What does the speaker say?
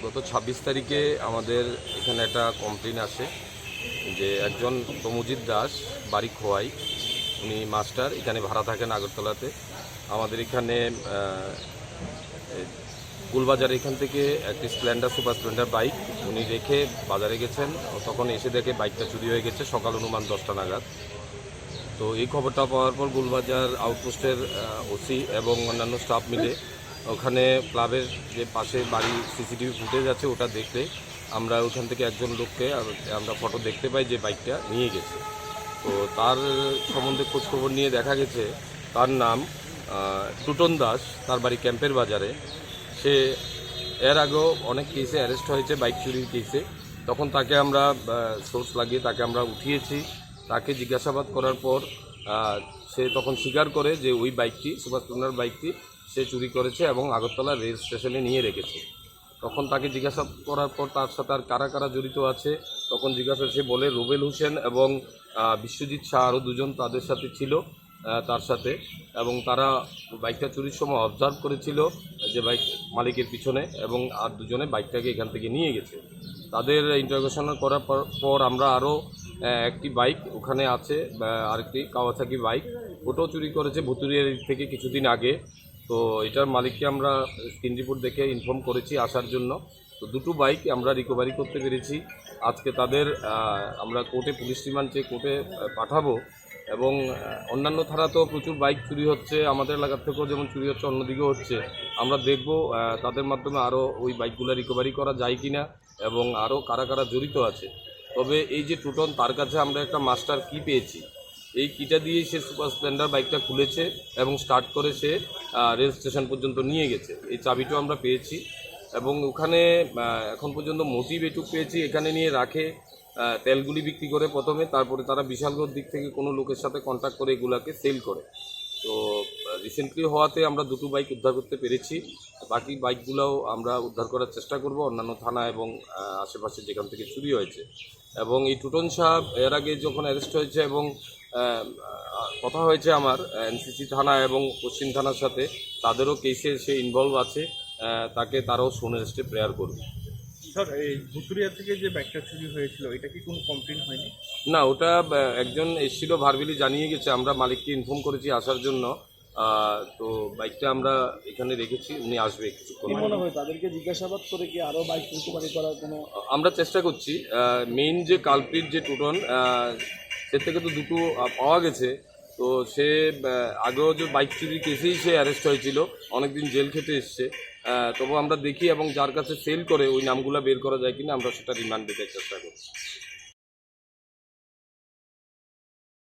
গত 26 তারিখে আমাদের এখানে একটা কমপ্লেন আসে যে একজন তমুজিৎ দাস বাড়ি খোয়াই, উনি মাস্টার, এখানে ভাড়া থাকেন আগরতলাতে। আমাদের এখানে গুলবাজার এখান থেকে একটি স্প্লেন্ডার, সুপার স্প্লেন্ডার বাইক উনি রেখে বাজারে গেছেন, তখন এসে দেখে বাইকটা চুরি হয়ে গেছে সকাল অনুমান 10টা নাগাদ। তো এই খবরটা পাওয়ার পর গুলবাজার আউটপোস্টের ওসি এবং অন্যান্য স্টাফ মিলে ওখানে ক্লাবের যে পাশে বাড়ি সিসিটিভি ফুটেজ আছে ওটা দেখলে আমরা ওখান থেকে একজন লোককে আমরা ফটো দেখতে পাই যে বাইকটা নিয়ে গেছে। তো তার সম্বন্ধে খোঁজখবর নিয়ে দেখা গেছে তার নাম টুটন দাস, তার বাড়ি ক্যাম্পের বাজারে। সে এর আগেও অনেক কেসে অ্যারেস্ট হয়েছে বাইক চুরির কেসে। তখন তাকে আমরা সোর্স লাগিয়ে তাকে আমরা উঠিয়েছি। তাকে জিজ্ঞাসাবাদ করার পর সে তখন স্বীকার করে যে ওই বাইকটি, সুপার স্প্লেন্ডার বাইকটি সে চুরি করেছে এবং আগরতলা রেল স্টেশনে নিয়ে রেখেছে। তখন তাকে জিজ্ঞাসা করার পর তার সাথে আর কারা কারা জড়িত আছে তখন জিজ্ঞাসা সে বলে রুবেল হোসেন এবং বিশ্বজিৎ শাহ আরও দুজন তাদের সাথে ছিল তার সাথে, এবং তারা বাইকটা চুরির সময় অবজার্ভ করেছিল যে বাইক মালিকের পিছনে, এবং আর দুজনে বাইকটাকে এখান থেকে নিয়ে গেছে। তাদের ইন্টারোগেশন করার পর আমরা আরও একটি বাইক ওখানে আছে, আরেকটি কাওয়াসাকি বাইক, ওটাও চুরি করেছে ভুতুরিয়া থেকে কিছুদিন আগে। তো এটার মালিককে আমরা স্ক্রিন রিপোর্ট দেখে ইনফর্ম করেছি আসার জন্য। তো দুটো বাইক আমরা রিকভারি করতে পেরেছি। আজকে তাদের আমরা কোর্টে পুলিশ রিমান্ড চেয়ে কোর্টে পাঠাবো, এবং অন্যান্য থানাতেও প্রচুর বাইক চুরি হচ্ছে, আমাদের এলাকার থেকেও যেমন চুরি হচ্ছে অন্যদিকেও হচ্ছে। আমরা দেখব তাদের মাধ্যমে আরও ওই বাইকগুলো রিকভারি করা যায় কি না এবং আরও কারা কারা জড়িত আছে। তবে এই যে টুটন, তার কাছে আমরা একটা মাস্টার কি পেয়েছি, এই কিটা দিয়েই সে সুপার স্প্লেন্ডার বাইকটা খুলেছে এবং স্টার্ট করে সে রেল স্টেশন পর্যন্ত নিয়ে গেছে। এই চাবিটাও আমরা পেয়েছি, এবং ওখানে এখন পর্যন্ত মোটিভ এটুক পেয়েছি, এখানে নিয়ে রাখে তেলগুলি বিক্রি করে প্রথমে, তারপরে তারা বিশালগড় দিক থেকে কোনো লোকের সাথে কন্ট্যাক্ট করে এগুলাকে সেল করে। তো রিসেন্টলি হওয়াতে আমরা দুটো বাইক উদ্ধার করতে পেরেছি। বাকি বাইকগুলোও আমরা উদ্ধার করার চেষ্টা করব অন্যান্য থানা এবং আশেপাশে যেখান থেকে চুরি হয়েছে। এবং এই টুটন সাহেব এর আগে যখন অ্যারেস্ট হয়েছে এবং কথা হয়েছে আমার এনসিসি থানা এবং পশ্চিম থানার সাথে, তাদেরও কেসে সে ইনভলভ আছে, তাকে তারাও সোন অ্যারেস্টে প্রেয়ার করবে। স্যার, এই ভুতুরিয়া থেকে যে বাইকটা চুরি হয়েছিল এটা কি কোনো কমপ্লেন হয়নি? না, ওটা একজন এসেছিল, ভার্বেলি জানিয়ে গেছে, আমরা মালিককে ইনফর্ম করেছি আসার জন্য। তো বাইকটা আমরা এখানে রেখেছি, উনি আসবে কিছুক্ষণ। মনে হয় তাদেরকে জিজ্ঞাসাবাদ করে কি আরও বাইক রিকভারি করার কোনো? আমরা চেষ্টা করছি। মেইন যে কালপ্রিট যে টুটন, সে থেকে তো দুটো পাওয়া গেছে। তো সে আগেও যে বাইক চুরি কেসেই সে অ্যারেস্ট হয়েছিল, অনেকদিন জেল খেটে এসছে। তবু আমরা দেখি এবং যার কাছে সেল করে ওই নামগুলো বের করা যায় কিনা আমরা সেটা রিমান্ড দিতে চেষ্টা করছি।